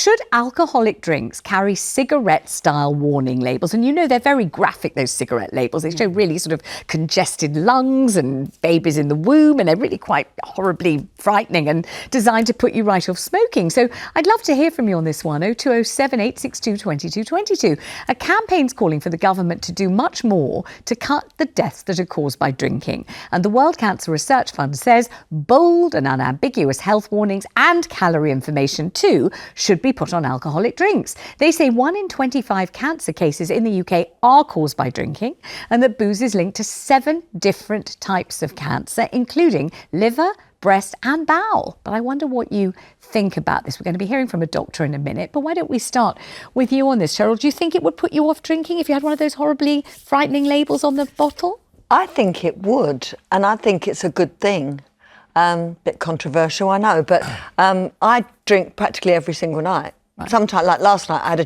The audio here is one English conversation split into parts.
Should alcoholic drinks carry cigarette-style warning labels? And you know, they're very graphic, those cigarette labels. They show really sort of congested lungs and babies in the womb, and they're really quite horribly frightening and designed to put you right off smoking. So I'd love to hear from you on this one, 0207 862 2222. A campaign's calling for the government to do much more to cut the deaths that are caused by drinking. And the World Cancer Research Fund says bold and unambiguous health warnings and calorie information too should be put on alcoholic drinks. They say 1 in 25 cancer cases in the UK are caused by drinking, and that booze is linked to 7 different types of cancer, including liver, breast and bowel. But I wonder what you think about this. We're going to be hearing from a doctor in a minute, but why don't we start with you on this, Cheryl? Do you think it would put you off drinking if you had one of those horribly frightening labels on the bottle? I think it would, and I think it's a good thing. Bit controversial, I know, but I drink practically every single night. Right. Sometimes, like last night, I had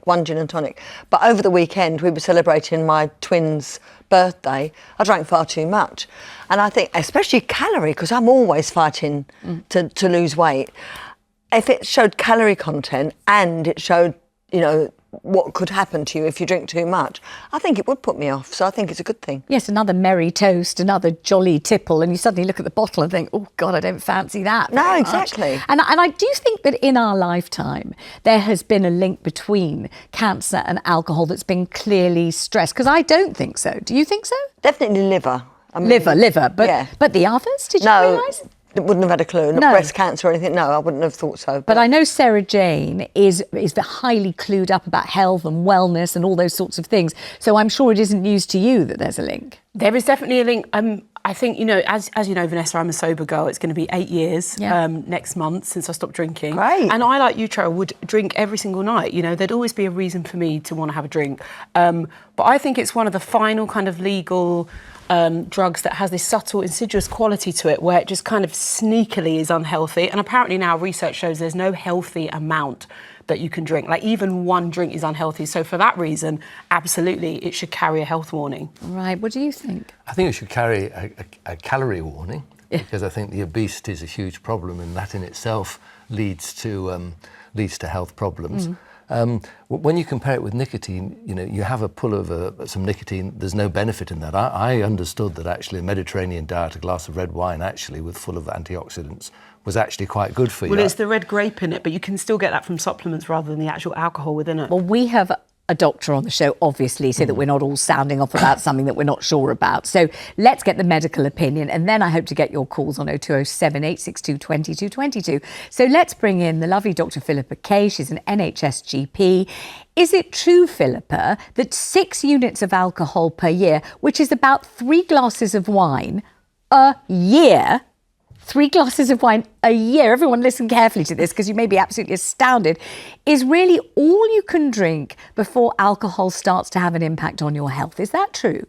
one gin and tonic. But over the weekend, we were celebrating my twins' birthday. I drank far too much. And I think, especially calorie, because I'm always fighting to lose weight. If it showed calorie content and it showed, you know, what could happen to you if you drink too much, I think it would put me off. So I think it's a good thing. Yes, another merry toast, another jolly tipple, and you suddenly look at the bottle and think, oh God, I don't fancy that. No, exactly. And I do think that in our lifetime, there has been a link between cancer and alcohol that's been clearly stressed, because I don't think so. Do you think so? Definitely liver. I mean, liver, but yeah. But the others, did you realise? Wouldn't have had a clue. Not breast cancer or anything. No, I wouldn't have thought so. But I know Sarah Jane is highly clued up about health and wellness and all those sorts of things. So I'm sure it isn't news to you that there's a link. There is definitely a link. I think, you know, as you know, Vanessa, I'm a sober girl. It's going to be 8 years next month since I stopped drinking. Great. And I, like you, Cheryl, would drink every single night. You know, there'd always be a reason for me to want to have a drink. But I think it's one of the final kind of legal drugs that has this subtle, insidious quality to it where it just kind of sneakily is unhealthy. And apparently now research shows there's no healthy amount that you can drink. Like even one drink is unhealthy. So for that reason, absolutely, it should carry a health warning. Right, what do you think? I think it should carry a calorie warning because I think the obesity is a huge problem and that in itself leads to health problems. When you compare it with nicotine, you know, you have a pull of some nicotine, there's no benefit in that. I understood that actually a Mediterranean diet, a glass of red wine actually with full of antioxidants was actually quite good for you. Well, it's the red grape in it, but you can still get that from supplements rather than the actual alcohol within it. Well, we have a doctor on the show, obviously, so that we're not all sounding off about something that we're not sure about. So let's get the medical opinion, and then I hope to get your calls on 0207 862 2222. So let's bring in the lovely Dr. Philippa Kaye. She's an NHS GP. Is it true, Philippa, that 6 units of alcohol per year, which is about 3 glasses of wine a year, 3 glasses of wine a year, everyone listen carefully to this because you may be absolutely astounded, is really all you can drink before alcohol starts to have an impact on your health? Is that true?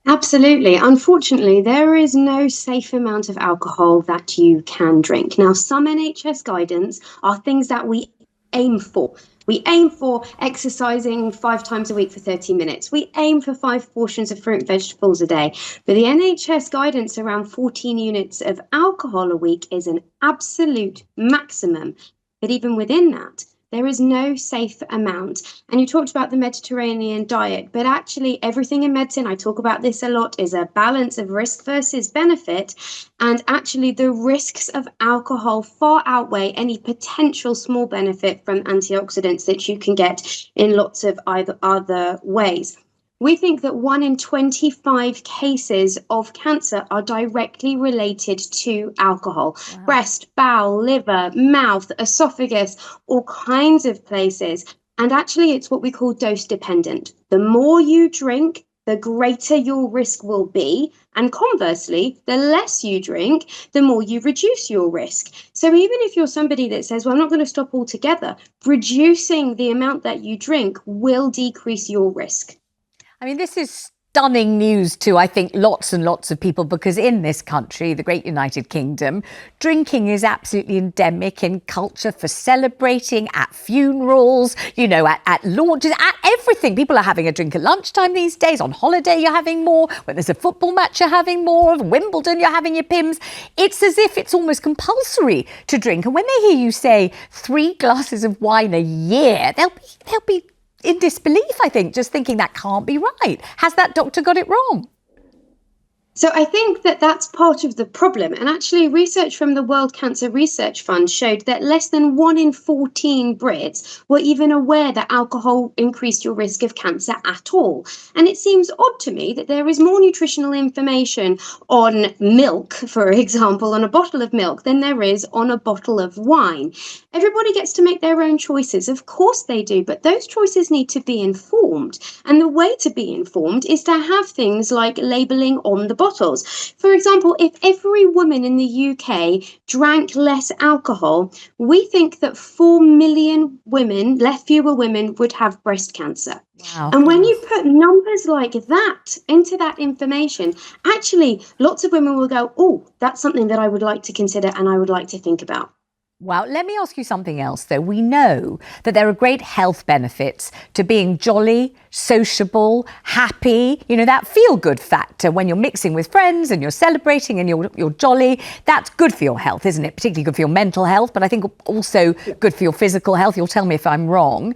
Absolutely. Unfortunately, there is no safe amount of alcohol that you can drink. Now, some NHS guidance are things that we aim for. We aim for exercising 5 times a week for 30 minutes. We aim for 5 portions of fruit and vegetables a day. But the NHS guidance around 14 units of alcohol a week is an absolute maximum. But even within that, there is no safe amount. And you talked about the Mediterranean diet, but actually everything in medicine, I talk about this a lot, is a balance of risk versus benefit. And actually the risks of alcohol far outweigh any potential small benefit from antioxidants that you can get in lots of other ways. We think that 1 in 25 cases of cancer are directly related to alcohol. Wow. Breast, bowel, liver, mouth, esophagus, all kinds of places. And actually, it's what we call dose dependent. The more you drink, the greater your risk will be. And conversely, the less you drink, the more you reduce your risk. So even if you're somebody that says, well, I'm not going to stop altogether, reducing the amount that you drink will decrease your risk. I mean, this is stunning news to, I think, lots and lots of people, because in this country, the great United Kingdom, drinking is absolutely endemic in culture, for celebrating, at funerals, you know, at launches, at everything. People are having a drink at lunchtime these days. On holiday, you're having more. When there's a football match, you're having more. Wimbledon, you're having your Pims. It's as if it's almost compulsory to drink. And when they hear you say 3 glasses of wine a year, they'll be in disbelief, I think, just thinking that can't be right. Has that doctor got it wrong? So I think that that's part of the problem. And actually, research from the World Cancer Research Fund showed that less than 1 in 14 Brits were even aware that alcohol increased your risk of cancer at all. And it seems odd to me that there is more nutritional information on milk, for example, on a bottle of milk, than there is on a bottle of wine. Everybody gets to make their own choices. Of course they do, but those choices need to be informed. And the way to be informed is to have things like labelling on the bottles. For example, if every woman in the UK drank less alcohol, we think that 4 million women, fewer women, would have breast cancer. Wow. And when you put numbers like that into that information, actually, lots of women will go, oh, that's something that I would like to consider and I would like to think about. Wow. Let me ask you something else, though. We know that there are great health benefits to being jolly, sociable, happy, you know, that feel-good factor when you're mixing with friends and you're celebrating and you're jolly. That's good for your health, isn't it? Particularly good for your mental health, but I think also good for your physical health. You'll tell me if I'm wrong.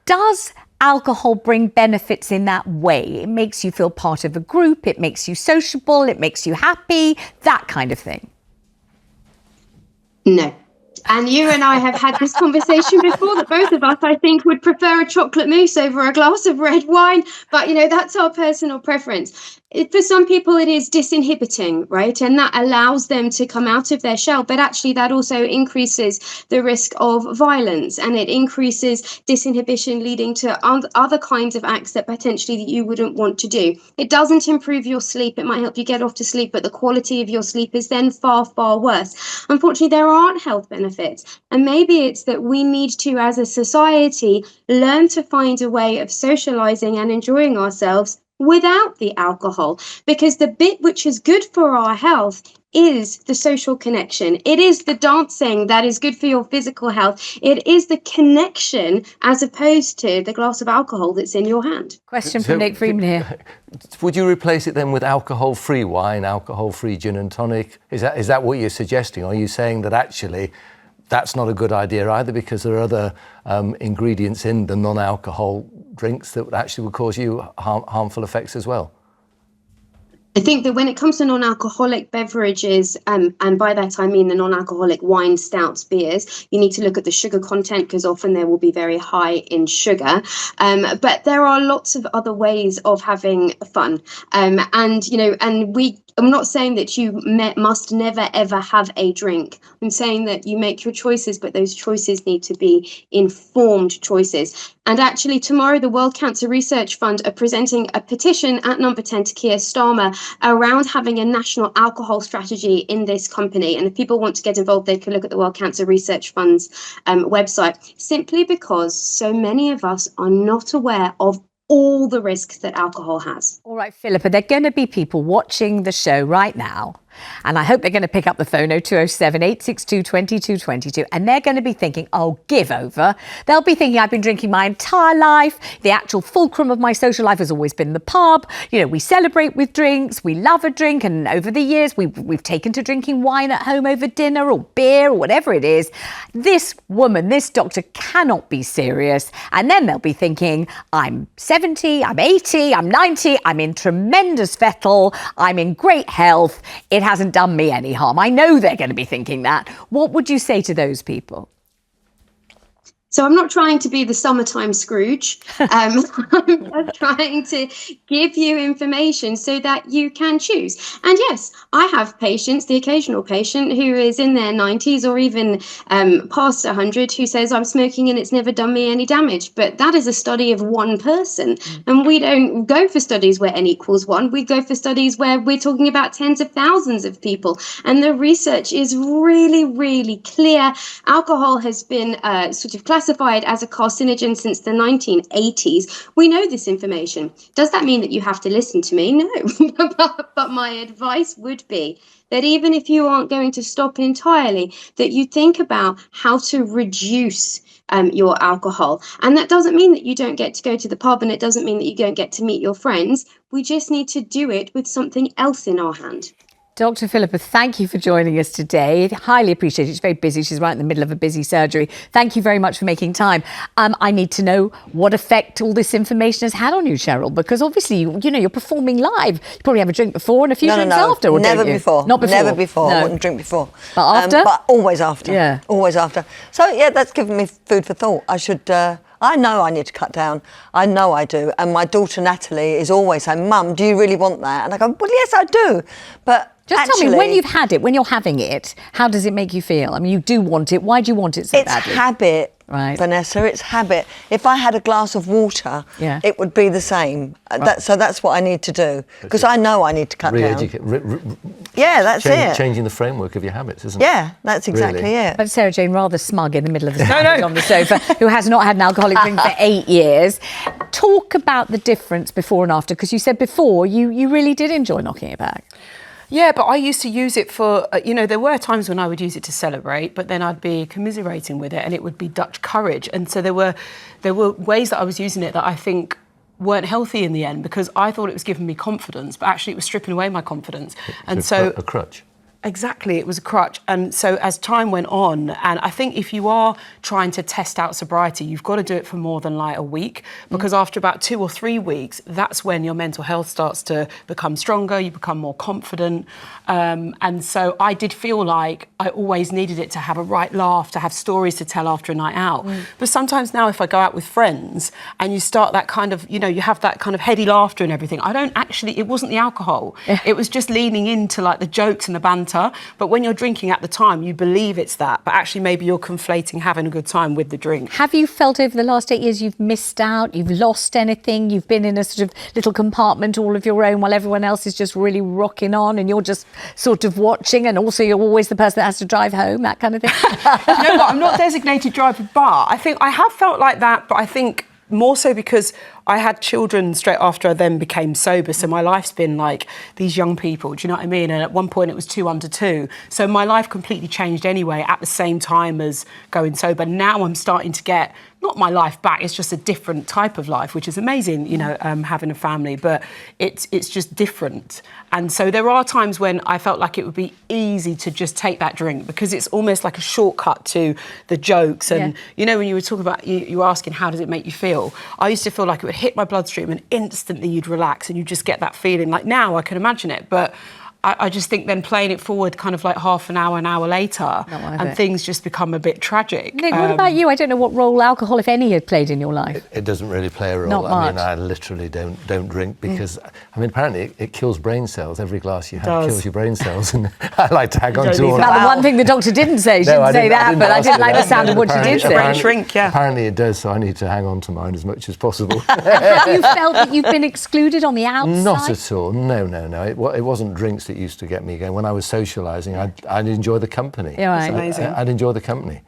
Does alcohol bring benefits in that way? It makes you feel part of a group. It makes you sociable. It makes you happy, that kind of thing. No. And you and I have had this conversation before, that both of us, I think, would prefer a chocolate mousse over a glass of red wine. But, you know, that's our personal preference. For some people, it is disinhibiting, right? And that allows them to come out of their shell. But actually, that also increases the risk of violence, and it increases disinhibition, leading to other kinds of acts that potentially you wouldn't want to do. It doesn't improve your sleep. It might help you get off to sleep, but the quality of your sleep is then far, far worse. Unfortunately, there aren't health benefits. And maybe it's that we need to, as a society, learn to find a way of socializing and enjoying ourselves without the alcohol, because the bit which is good for our health is the social connection. It is the dancing that is good for your physical health. It is the connection, as opposed to the glass of alcohol that's in your hand. Question from Nick Freeman here. Would you replace it then with alcohol-free wine, alcohol-free gin and tonic? Is that what you're suggesting? Are you saying that actually that's not a good idea either, because there are other ingredients in the non-alcohol drinks that would cause you harmful effects as well? I think that when it comes to non-alcoholic beverages, and by that I mean the non-alcoholic wine, stouts, beers, you need to look at the sugar content, because often they will be very high in sugar. But there are lots of other ways of having fun. And, you know, I'm not saying that you must never, ever have a drink. I'm saying that you make your choices, but those choices need to be informed choices. And actually, tomorrow, the World Cancer Research Fund are presenting a petition at number 10 to Keir Starmer around having a national alcohol strategy in this company. And if people want to get involved, they can look at the World Cancer Research Fund's website, simply because so many of us are not aware of all the risks that alcohol has. All right, Philippa, there are going to be people watching the show right now, and I hope they're going to pick up the phone 0207 862 2222, and they're going to be thinking, oh, give over. They'll be thinking, I've been drinking my entire life. The actual fulcrum of my social life has always been the pub. You know, we celebrate with drinks. We love a drink. And over the years, we've taken to drinking wine at home over dinner or beer or whatever it is. This woman, this doctor cannot be serious. And then they'll be thinking, I'm 70, I'm 80, I'm 90, I'm in tremendous fettle, I'm in great health. It hasn't done me any harm. I know they're going to be thinking that. What would you say to those people? So I'm not trying to be the summertime Scrooge. I'm trying to give you information so that you can choose. And yes, I have patients, the occasional patient who is in their 90s or even past 100, who says, I'm smoking and it's never done me any damage. But that is a study of one person. And we don't go for studies where n equals 1. We go for studies where we're talking about tens of thousands of people. And the research is really, really clear. Alcohol has been sort of classified classified as a carcinogen since the 1980s. We know this information. Does that mean that you have to listen to me? No. But my advice would be that even if you aren't going to stop entirely, that you think about how to reduce your alcohol. And that doesn't mean that you don't get to go to the pub, and it doesn't mean that you don't get to meet your friends. We just need to do it with something else in our hand. Dr. Philippa, thank you for joining us today. Highly appreciate it. She's very busy. She's right in the middle of a busy surgery. Thank you very much for making time. I need to know what effect all this information has had on you, Cheryl, because obviously, you're performing live. You probably have a drink before and a few drinks after, or never don't you? before. Not before? Never before. No. I wouldn't drink before. But after? But always after. Yeah. Always after. So, yeah, that's given me food for thought. I should... I know I need to cut down. I know I do. And my daughter Natalie is always saying, Mum, do you really want that? And I go, well, yes, I do. But just tell me, when you've had it, when you're having it, how does it make you feel? I mean, you do want it. Why do you want it so badly? It's habit. Right. Vanessa, it's habit. If I had a glass of water, it would be the same. So that's what I need to do, because I know I need to cut down. Yeah, that's it. Changing the framework of your habits, isn't it? Yeah, that's exactly it. But Sarah Jane, rather smug in the middle of the sandwich on the sofa, who has not had an alcoholic drink for 8 years. Talk about the difference before and after, because you said before you really did enjoy knocking it back. Yeah, but I used to use it for, there were times when I would use it to celebrate, but then I'd be commiserating with it, and it would be Dutch courage. And so there were ways that I was using it that I think weren't healthy in the end, because I thought it was giving me confidence, but actually it was stripping away my confidence. And so a crutch. Exactly, it was a crutch. And so as time went on, and I think if you are trying to test out sobriety, you've got to do it for more than like a week, because after about 2 or 3 weeks, that's when your mental health starts to become stronger, you become more confident. And so I did feel like I always needed it to have a right laugh, to have stories to tell after a night out. But sometimes now if I go out with friends and you start that kind of, you have that kind of heady laughter and everything, it wasn't the alcohol. It was just leaning into like the jokes and the banter. But when you're drinking at the time, you believe it's that, but actually maybe you're conflating having a good time with the drink. Have you felt over the last 8 years you've missed out, you've lost anything, you've been in a sort of little compartment all of your own while everyone else is just really rocking on and you're just sort of watching, and also you're always the person that has to drive home, that kind of thing? You know what, I'm not designated driver, but I think I have felt like that, but I think more so because I had children straight after I then became sober. So my life's been like these young people, do you know what I mean? And at one point it was 2 under 2. So my life completely changed anyway at the same time as going sober. Now I'm starting to get, not my life back, it's just a different type of life, which is amazing, having a family, but it's just different. And so there are times when I felt like it would be easy to just take that drink, because it's almost like a shortcut to the jokes. And, when you were talking about, you were asking, how does it make you feel? I used to feel like it would hit my bloodstream and instantly you'd relax and you just get that feeling. Like now I can imagine it, but I just think then playing it forward kind of like half an hour later, and things just become a bit tragic. Nick, what about you? I don't know what role alcohol, if any, had played in your life. It doesn't really play a role. Not I much. mean, I literally don't drink because, apparently it kills brain cells. Every glass you have kills your brain cells. And I like to hang on to all That's the one thing the doctor didn't say. She didn't say that, but I didn't like the sound of what she did say. Brain shrink, yeah. Apparently it does, so I need to hang on to mine as much as possible. Have you felt that you've been excluded on the outside? Not at all. No. It wasn't drinks that used to get me going. When I was socialising, I'd enjoy the company. Yeah, right. It's amazing. I'd enjoy the company.